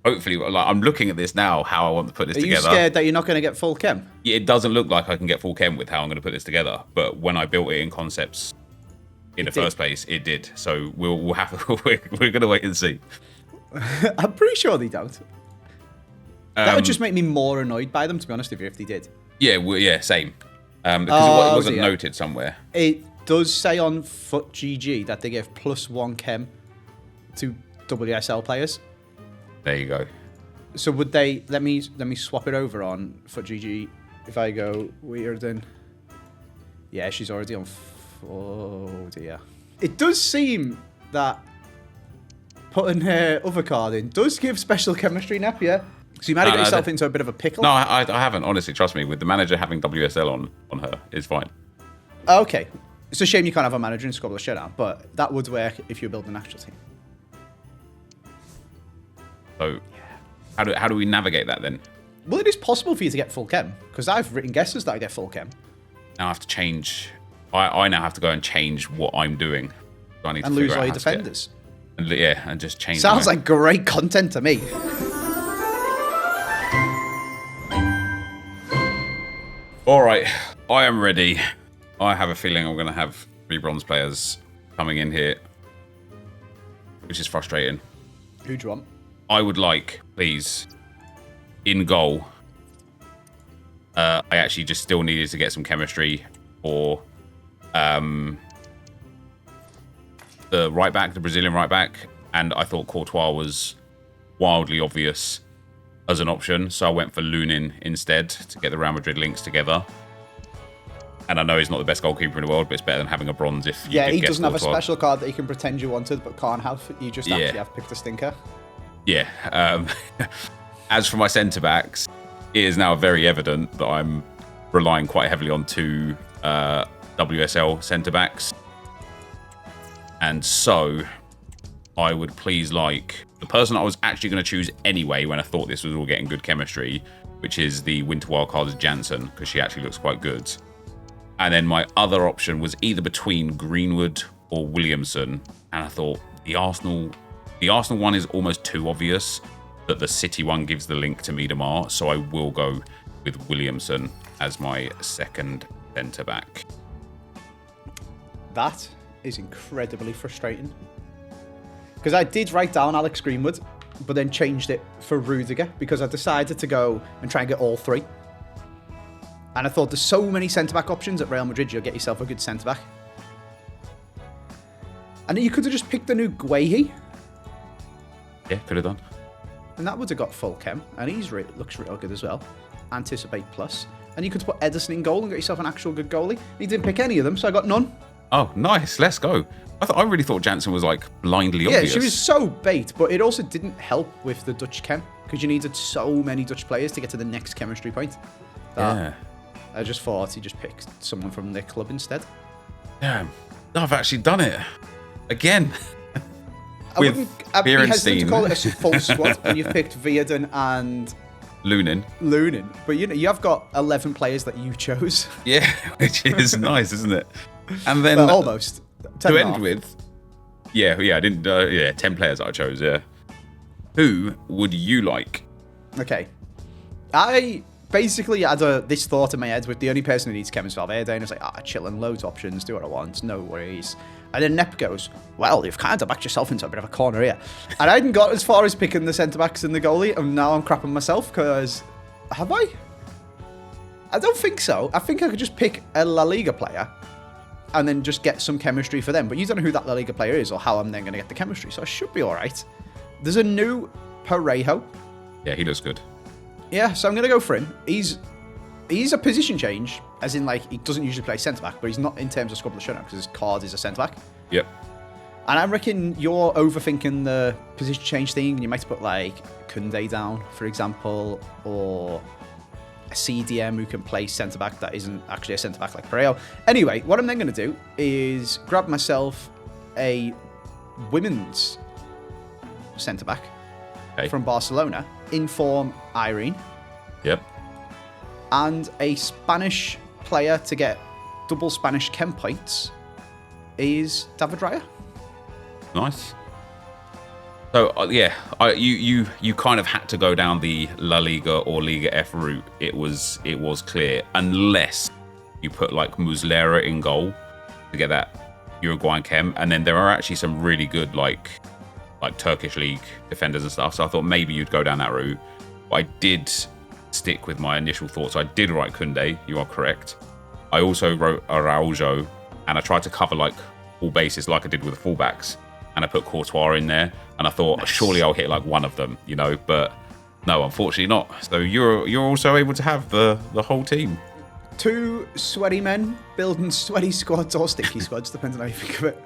Hopefully, I'm looking at this now, how I want to put this together. Are you scared that you're not going to get full chem? Yeah, it doesn't look like I can get full chem with how I'm going to put this together. But when I built it in concepts in the first place, it did. So we'll have we're going to wait and see. I'm pretty sure they don't. That would just make me more annoyed by them, to be honest with you, if they did. Yeah, well, yeah, same. Because it wasn't noted somewhere. It does say on FUTGG that they give +1 chem to WSL players. There you go. So would they... Let me swap it over on FUTGG. If I go Weirden... Yeah, she's already on... Oh, dear. It does seem that putting her other card in does give special chemistry, Nep, yeah? So you might have got yourself into a bit of a pickle. No, I haven't, honestly. Trust me. With the manager having WSL on her, it's fine. Okay. It's a shame you can't have a manager in Squabble Showdown, but that would work if you're building an actual team. So, how do we navigate that then? Well, it is possible for you to get full chem, because I've written guesses that I get full chem. Now I have to change... I now have to go and change what I'm doing. So I need to lose all your defenders. And just change... Sounds like great content to me. All right, I am ready. I have a feeling I'm going to have 3 bronze players coming in here, which is frustrating. Who do you want? I would like, please, in goal. I actually just still needed to get some chemistry for the right back, the Brazilian right back, and I thought Courtois was wildly obvious as an option, so I went for Lunin instead to get the Real Madrid links together. And I know he's not the best goalkeeper in the world, but it's better than having a bronze if you he doesn't have a special card that you can pretend you wanted but can't have. You just actually have picked a stinker. Yeah. As for my centre-backs, it is now very evident that I'm relying quite heavily on 2 WSL centre-backs. And so I would please like the person I was actually going to choose anyway when I thought this was all getting good chemistry, which is the Winter Wildcards Jansen, because she actually looks quite good. And then my other option was either between Greenwood or Williamson, and I thought the Arsenal one is almost too obvious that the City one gives the link to Miedemar, so I will go with Williamson as my second centre-back. That is incredibly frustrating. Because I did write down Alex Greenwood, but then changed it for Rudiger because I decided to go and try and get all 3. And I thought there's so many centre-back options at Real Madrid, you'll get yourself a good centre-back. And you could have just picked the new Guehi. Yeah, could have done. And that would have got full chem. And he's looks real good as well. Anticipate plus. And you could put Ederson in goal and get yourself an actual good goalie. He didn't pick any of them, so I got none. Oh, nice. Let's go. I really thought Jansen was like blindly obvious. Yeah, she was so bait, but it also didn't help with the Dutch chem because you needed so many Dutch players to get to the next chemistry point. Yeah. I just thought he just picked someone from their club instead. Damn. I've actually done it. Again. I'd be hesitant to call it a full squad when you've picked Vierden and... Lunin. But you have got 11 players that you chose. Yeah, which is nice, isn't it? And then... Well, almost. To end with... Yeah, I didn't... 10 players that I chose, yeah. Who would you like? Okay. I basically had this thought in my head with the only person who needs chem is Valverde, and I was like, chilling, loads of options, do what I want, no worries. And then Nep goes, well, you've kind of backed yourself into a bit of a corner here. And I hadn't got as far as picking the centre-backs and the goalie, and now I'm crapping myself, because... Have I? I don't think so. I think I could just pick a La Liga player, and then just get some chemistry for them. But you don't know who that La Liga player is, or how I'm then going to get the chemistry, so I should be alright. There's a new Parejo. Yeah, he looks good. Yeah, so I'm going to go for him. He's a position change, as in, like, he doesn't usually play centre-back, but he's not in terms of Squabble Showdown, because his card is a centre-back. Yep. And I reckon you're overthinking the position change thing. You might put, like, Koundé down, for example, or a CDM who can play centre-back that isn't actually a centre-back like Parejo. Anyway, what I'm then going to do is grab myself a women's centre-back from Barcelona, in form Irene. Yep. And a Spanish player to get double Spanish chem points is David Raya. Nice. So you kind of had to go down the La Liga or Liga F route. It was clear, unless you put like Muslera in goal to get that Uruguayan chem, and then there are actually some really good like Turkish league defenders and stuff. So I thought maybe you'd go down that route. I did stick with my initial thoughts. I did write Koundé. You are correct. I also wrote Araujo, and I tried to cover like all bases like I did with the fullbacks, and I put Courtois in there, and I thought surely I'll hit like one of them, you know, but no, unfortunately not. So you're also able to have the whole team. 2 sweaty men building sweaty squads or sticky squads, depending on how you think of it,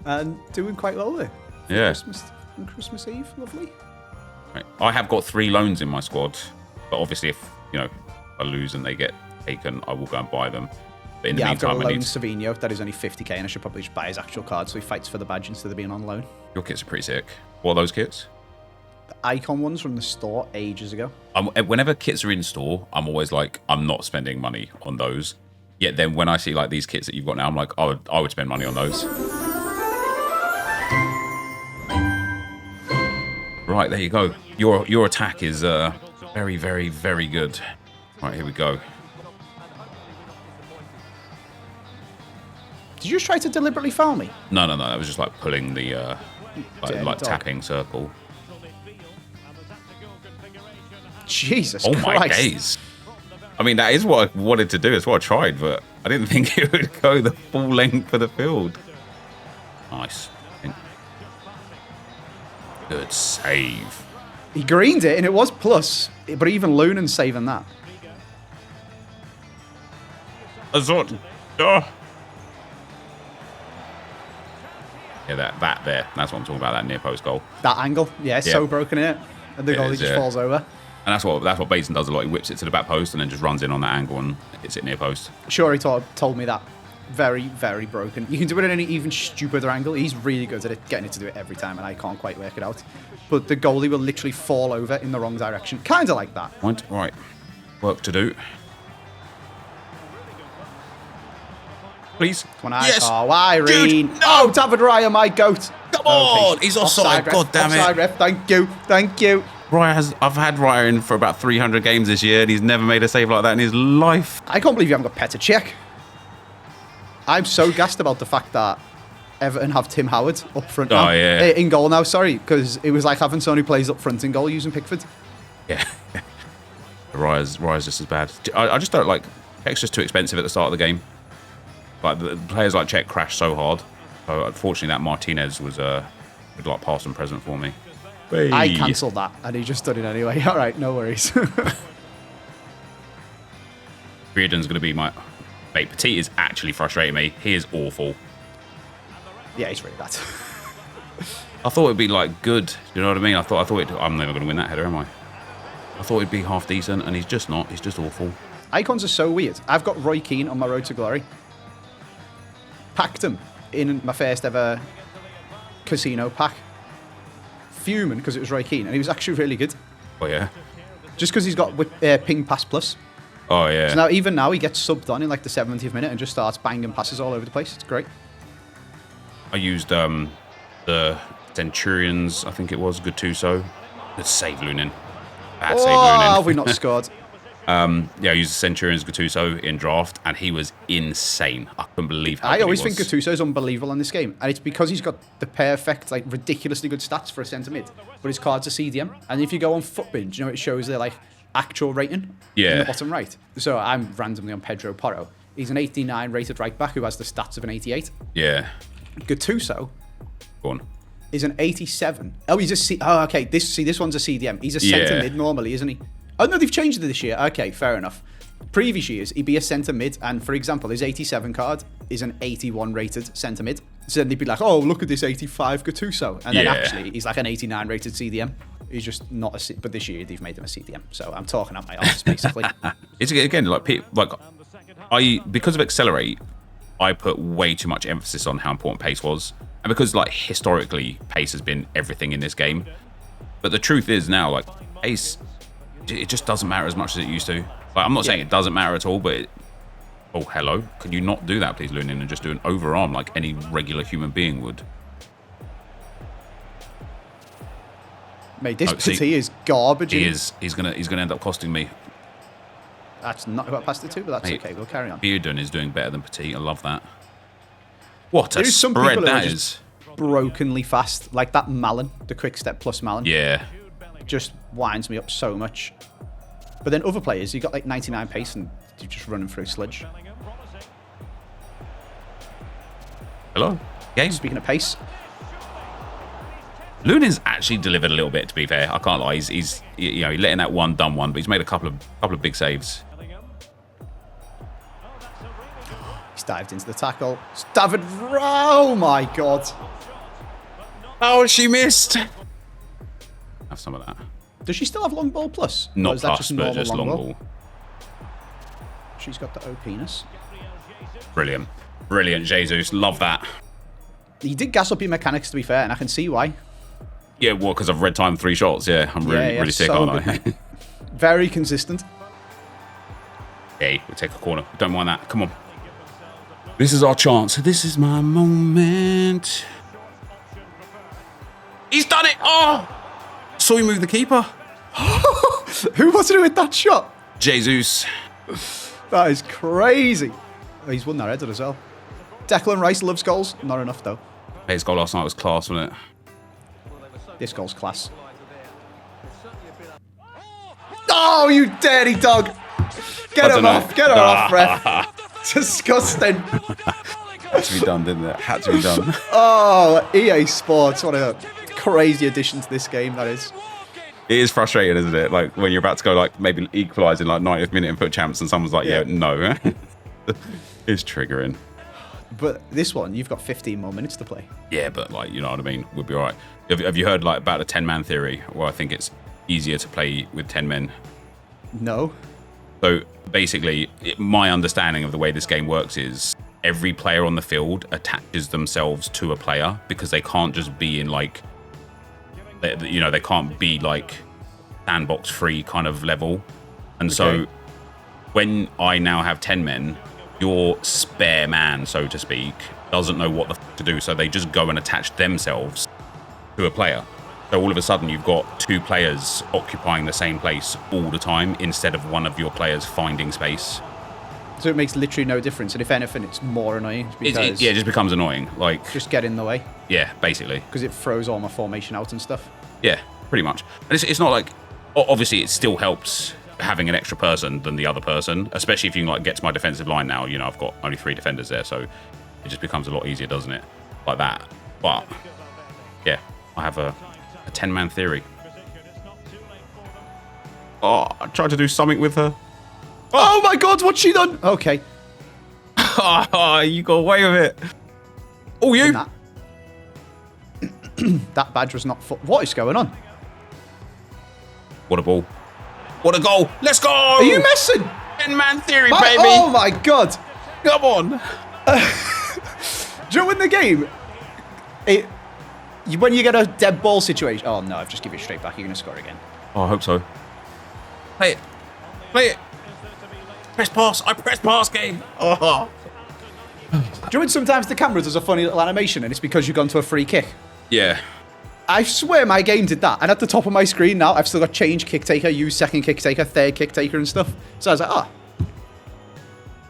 and doing quite well there. Yeah. Christmas Eve, lovely. Right. I have got 3 loans in my squad, but obviously if, you know, I lose and they get taken, I will go and buy them. But in the meantime, I've got a loan Savino that is only 50k, and I should probably just buy his actual card so he fights for the badge instead of being on loan. Your kits are pretty sick. What are those kits? The icon ones from the store ages ago. Whenever kits are in store, I'm always like, I'm not spending money on those. Yet then when I see like these kits that you've got now, I'm like, I would spend money on those. Right, there you go. Your attack is very, very, very good. Right, here we go. Did you just try to deliberately foul me? No. That was just like pulling the like tapping circle. Jesus Christ. Oh my days. I mean, that is what I wanted to do. It's what I tried, but I didn't think it would go the full length of the field. Nice. Good save. He greened it, and it was plus, but even Lunan's saving that. Azot. Oh. Yeah, that there. That's what I'm talking about, that near post goal. That angle, yeah, it's so broken in it. And the goalie just falls over. And that's what Basin does a lot. He whips it to the back post and then just runs in on that angle and hits it near post. Sure, he told me that. Very, very broken. You can do it at any even stupider angle. He's really good at it, getting it to do it every time, and I can't quite work it out. But the goalie will literally fall over in the wrong direction. Kind of like that. Right. Work to do. Please. Come on, yes. Oh, Irene. No. Oh, David Raya, my goat. Come on. He's offside. God damn it. Offside ref. Thank you. I've had Raya in for about 300 games this year, and he's never made a save like that in his life. I can't believe you haven't got Petr Cech. I'm so gassed about the fact that Everton have Tim Howard up front now. In goal now, sorry, because it was like having someone who plays up front in goal using Pickford. Yeah. Raya's just as bad. I just don't like... Cech's just too expensive at the start of the game. Like, the players like Cech crash so hard. So, unfortunately, that Martinez was a good like past and present for me. Hey. I cancelled that, and he just done it anyway. All right, no worries. Reardon's going to be my... Mate, Petit is actually frustrating me. He is awful. Yeah, he's really bad. I thought it'd be like good. You know what I mean? I thought I'm never going to win that header, am I? I thought it'd be half decent, and he's just not. He's just awful. Icons are so weird. I've got Roy Keane on my road to glory. Packed him in my first ever casino pack. Fuming because it was Roy Keane, and he was actually really good. Oh yeah. Just because he's got ping pass plus. Oh yeah. So even now he gets subbed on in like the 70th minute and just starts banging passes all over the place. It's great. I used the Centurions, I think it was, Gattuso. Good save, Lunin. Bad save, Lunin. Have we not scored? Yeah, I used the Centurions Gattuso in draft, and he was insane. I couldn't believe how good he was. I always think Gattuso is unbelievable in this game, and it's because he's got the perfect, like, ridiculously good stats for a centre mid, but his card's a CDM. And if you go on Footbinge, you know, it shows their like actual rating in the bottom right. So I'm randomly on Pedro Porro. He's an 89 rated right back who has the stats of an 88. Yeah. Gattuso. Go on. Is an 87. Oh, he's a C. Oh, okay. This one's a CDM. He's a centre mid normally, isn't he? Oh no, they've changed it this year. Okay, fair enough. Previous years, he'd be a centre mid, and for example, his 87 card is an 81 rated centre mid. So then they'd be like, oh, look at this 85 Gattuso, and then actually he's like an 89 rated CDM. He's just not a C. But this year they've made him a CDM. So I'm talking out my arse basically. It's again because of Accelerate, I put way too much emphasis on how important pace was, and because like historically pace has been everything in this game. But the truth is now, like, pace, it just doesn't matter as much as it used to. Like, I'm not saying it doesn't matter at all, but oh, hello, can you not do that, please, Lunin, and just do an overarm like any regular human being would? Mate, this Petit is garbage. He's gonna end up costing me. That's not who I passed it to, but that's okay. We'll carry on. Bearden is doing better than Petit. I love that. What a spread that is. Brokenly fast, like that Malin, the quick step plus Malin. Yeah. just winds me up so much. But then other players, you got like 99 pace and you're just running through sludge. Hello? Game? Speaking of pace. Lunin's actually delivered a little bit, to be fair. I can't lie. He's letting that one done one, but he's made a couple of big saves. He's dived into the tackle. David, oh my God. Oh, she missed. Have some of that. Does she still have long ball plus? Not plus, but just long ball. She's got the O penis. Brilliant. Brilliant, Jesus. Love that. He did gas up your mechanics, to be fair, and I can see why. Yeah, well, because I've red timed 3 shots. Yeah, I'm really sick, so aren't I? Very consistent. Hey, we'll take a corner. Don't mind that. Come on. This is our chance. This is my moment. He's done it. Oh! Saw you move the keeper. Who was it with that shot? Jesus. That is crazy. Oh, he's won that header as well. Declan Rice loves goals. Not enough, though. His goal last night was class, wasn't it? This goal's class. Oh, you dirty dog. Get him off. Get her off, ref. Disgusting. Had to be done, didn't it? Had to be done. Oh, EA Sports. What a crazy addition to this game that is. It is frustrating, isn't it? Like when you're about to go, like maybe equalise in like 90th minute and put champs, and someone's like, yeah no. It's triggering. But this one, you've got 15 more minutes to play. Yeah, but like, you know what I mean? We'll be all right. Have you heard like about the 10-man theory? Well, I think it's easier to play with 10 men. No. So basically, my understanding of the way this game works is every player on the field attaches themselves to a player because they can't just be in like, they can't be like sandbox free kind of level. And so when I now have 10 men, your spare man, so to speak, doesn't know what the f to do, so they just go and attach themselves to a player. So all of a sudden you've got 2 players occupying the same place all the time instead of one of your players finding space. So it makes literally no difference, and if anything, it's more annoying. Because it just becomes annoying. Like, just get in the way. Yeah, basically. Because it throws all my formation out and stuff. Yeah, pretty much. And it's not like, obviously it still helps having an extra person than the other person, especially if you can like get to my defensive line now. You know, I've got only 3 defenders there, so it just becomes a lot easier, doesn't it? Like that. But yeah, I have a 10-man theory. Oh, I tried to do something with her. Oh my God, what's she done? Okay. Oh, you got away with it. Oh, you. That badge was not. What is going on? What a ball. What a goal. Let's go. Are you messing? 10-man theory, baby. Oh my God. Come on. During the game, when you get a dead ball situation. Oh no, I've just given it straight back. You're going to score again. Oh, I hope so. Play it. Play it. Press pass. I press pass game. Oh. During sometimes the camera does a funny little animation and it's because you've gone to a free kick. Yeah. I swear my game did that. And at the top of my screen now, I've still got change kick taker, use second kick taker, third kick taker and stuff. So I was like, ah.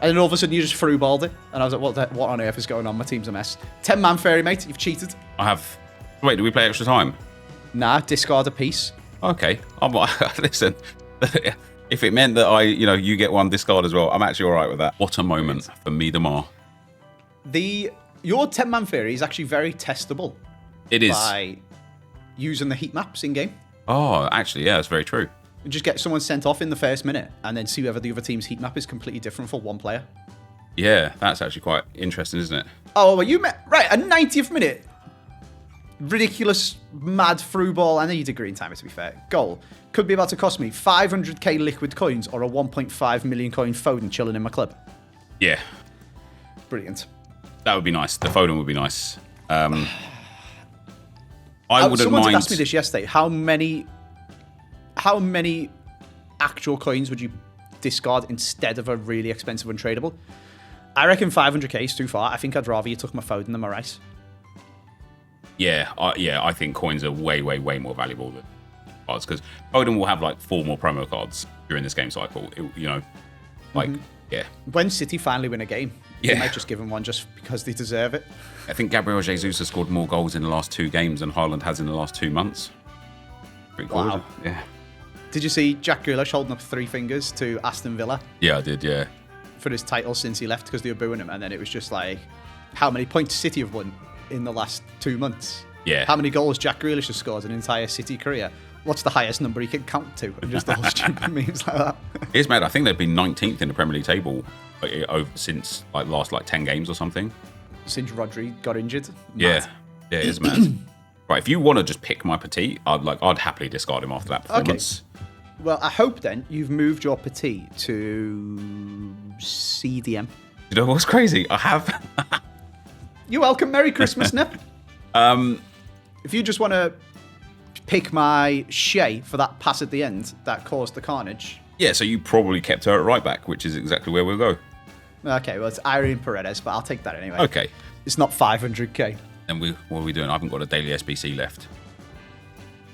And then all of a sudden you just through balled it. And I was like, what on earth is going on? My team's a mess. 10-man fairy, mate. You've cheated. I have. Wait, do we play extra time? Nah, discard a piece. Okay. Listen, if it meant that you get one discard as well, I'm actually all right with that. What a moment for me, Demar. Your 10-man theory is actually very testable. It is. By using the heat maps in-game. Oh, actually, yeah, that's very true. You just get someone sent off in the first minute and then see whether the other team's heat map is completely different for one player. Yeah, that's actually quite interesting, isn't it? Oh, well, right, a 90th minute. Ridiculous, mad through ball. I know you did green timer, to be fair. Goal. Could be about to cost me 500k liquid coins or a 1.5 million coin Foden chilling in my club. Yeah. Brilliant. That would be nice. The Foden would be nice. I wouldn't Someone mind. did ask me this yesterday. How many actual coins would you discard instead of a really expensive untradeable? I reckon 500k is too far. I think I'd rather you took my Foden than my Rice. Yeah, I think coins are way, way, way more valuable than cards because Foden will have like 4 more promo cards during this game cycle. Yeah. When City finally win a game, you might just give them one just because they deserve it. I think Gabriel Jesus has scored more goals in the last 2 games than Haaland has in the last 2 months. Pretty cool. Wow. Yeah. Did you see Jack Grealish holding up 3 fingers to Aston Villa? Yeah, I did, yeah. For his title since he left because they were booing him. And then it was just like, how many points City have won in the last 2 months? Yeah. How many goals Jack Grealish has scored in an entire City career? What's the highest number he can count to? And just all stupid memes like that. It's mad. I think they've been 19th in the Premier League table since last 10 games or something. Since Rodri got injured. Mad. Yeah, it is mad. Right, if you want to just pick my Petit, I'd happily discard him after that performance. Okay. Well, I hope then you've moved your Petit to CDM. You know what's crazy? I have. You're welcome. Merry Christmas, Nep. If you just want to pick my Shea for that pass at the end that caused the carnage. Yeah, so you probably kept her at right back, which is exactly where we'll go. Okay, well, it's Irene Paredes, but I'll take that anyway. Okay. It's not 500k. Then what are we doing? I haven't got a daily SBC left.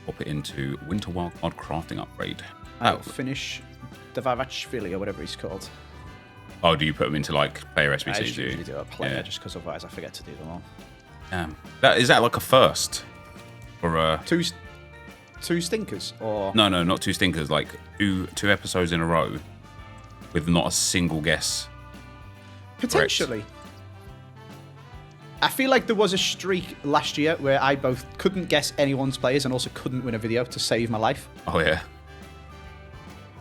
Pop it into Winter WILDCARD crafting upgrade. I'll finish the Vavachvili or whatever he's called. Oh, do you put them into player SBCs? I usually do a player just because otherwise I forget to do them all. Is that like a first? Or two stinkers? Or No, not 2 stinkers. Like two episodes in a row with not a single guess. Potentially. Correct. I feel like there was a streak last year where I both couldn't guess anyone's players and also couldn't win a video to save my life. Oh, yeah.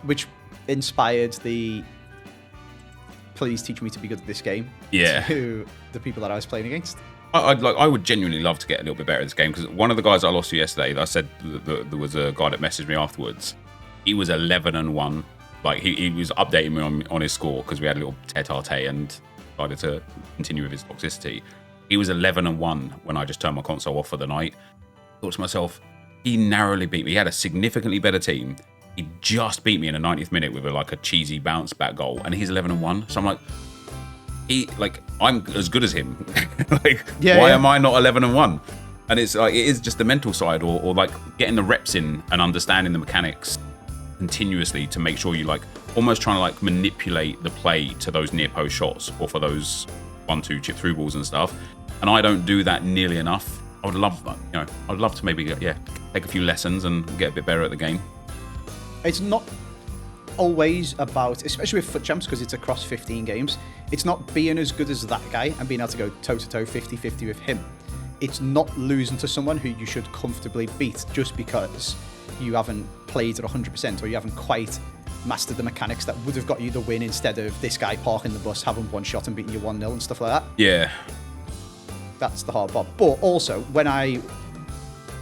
Which inspired the please teach me to be good at this game to the people that I was playing against. I would genuinely love to get a little bit better at this game because one of the guys I lost to yesterday, I said there was a guy that messaged me afterwards. He was 11-1. Like, he was updating me on his score because we had a little tete-a-tete and decided to continue with his toxicity. He was 11-1 when I just turned my console off for the night. I thought to myself, he narrowly beat me. He had a significantly better team. He just beat me in the 90th minute with a cheesy bounce back goal, and he's 11-1. So I'm like, I'm as good as him. Why am I not 11-1? And it's like, it is just the mental side, or like getting the reps in and understanding the mechanics continuously to make sure you almost trying to manipulate the play to those near post shots or for those 1-2 chip through balls and stuff. And I don't do that nearly enough. I would love that. I'd love to maybe take a few lessons and get a bit better at the game. It's not always about, especially with FUT Champs, because it's across 15 games, it's not being as good as that guy and being able to go toe-to-toe 50-50 with him. It's not losing to someone who you should comfortably beat just because you haven't played at 100% or you haven't quite mastered the mechanics that would have got you the win instead of this guy parking the bus, having one shot and beating you 1-0 and stuff like that. Yeah. That's the hard part. But also, when I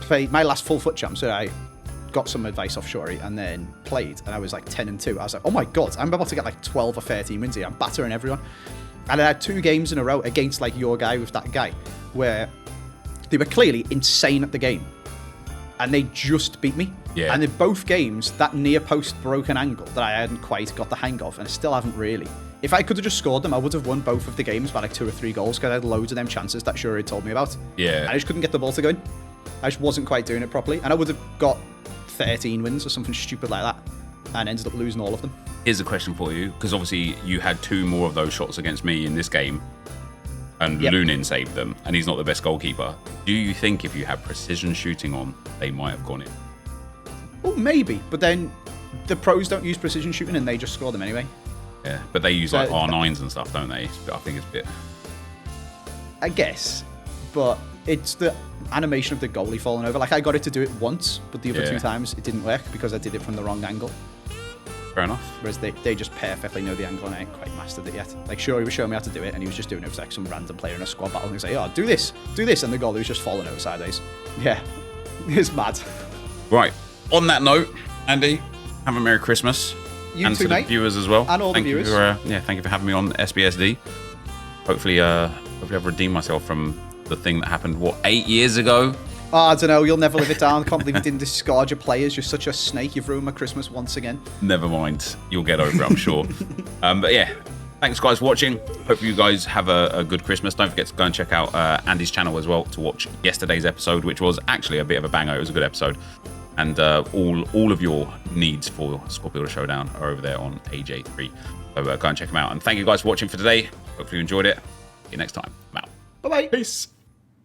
played my last full FUT Champs, so I got some advice off Shori and then played, and I was 10-2. I was like, oh my god, I'm about to get 12 or 13 wins here. I'm battering everyone. And I had 2 games in a row against your guy with that guy, where they were clearly insane at the game, and they just beat me. Yeah. And in both games, that near post broken angle that I hadn't quite got the hang of, and I still haven't really. If I could have just scored them, I would have won both of the games by 2 or 3 goals because I had loads of them chances that Shuri had told me about. Yeah. And I just couldn't get the ball to go in. I just wasn't quite doing it properly, and I would have got 13 wins or something stupid like that, and ended up losing all of them. Here's a question for you, because obviously you had 2 more of those shots against me in this game, and Lunin saved them, and he's not the best goalkeeper. Do you think if you had precision shooting on, they might have gone in? Well, maybe, but then the pros don't use precision shooting, and they just score them anyway. Yeah, but they use R9s and stuff, don't they? I think it's a bit... I guess, but it's the animation of the goalie falling over. I got it to do it once, but the other 2 times it didn't work because I did it from the wrong angle. Fair enough. Whereas they just perfectly know the angle, and I ain't quite mastered it yet. Sure, he was showing me how to do it, and he was just doing it with some random player in a squad battle, and he was like, oh, do this, and the goalie was just falling over sideways. Yeah, it's mad. Right, on that note, Andy, have a Merry Christmas. You and too, to the mate. viewers as well. And all the viewers. Thank you for having me on SBSD. Hopefully I've redeemed myself from the thing that happened, 8 years ago? Oh, I don't know, you'll never live it down. I can't believe you didn't discard your players. You're such a snake. You've ruined my Christmas once again. Never mind. You'll get over it, I'm sure. But yeah, thanks guys for watching. Hope you guys have a good Christmas. Don't forget to go and check out Andy's channel as well to watch yesterday's episode, which was actually a bit of a banger. It was a good episode. And all of your needs for Squad Builder Showdown are over there on AJ3. So go and check them out. And thank you guys for watching for today. Hopefully you enjoyed it. See you next time. I'm out. Bye-bye. Peace.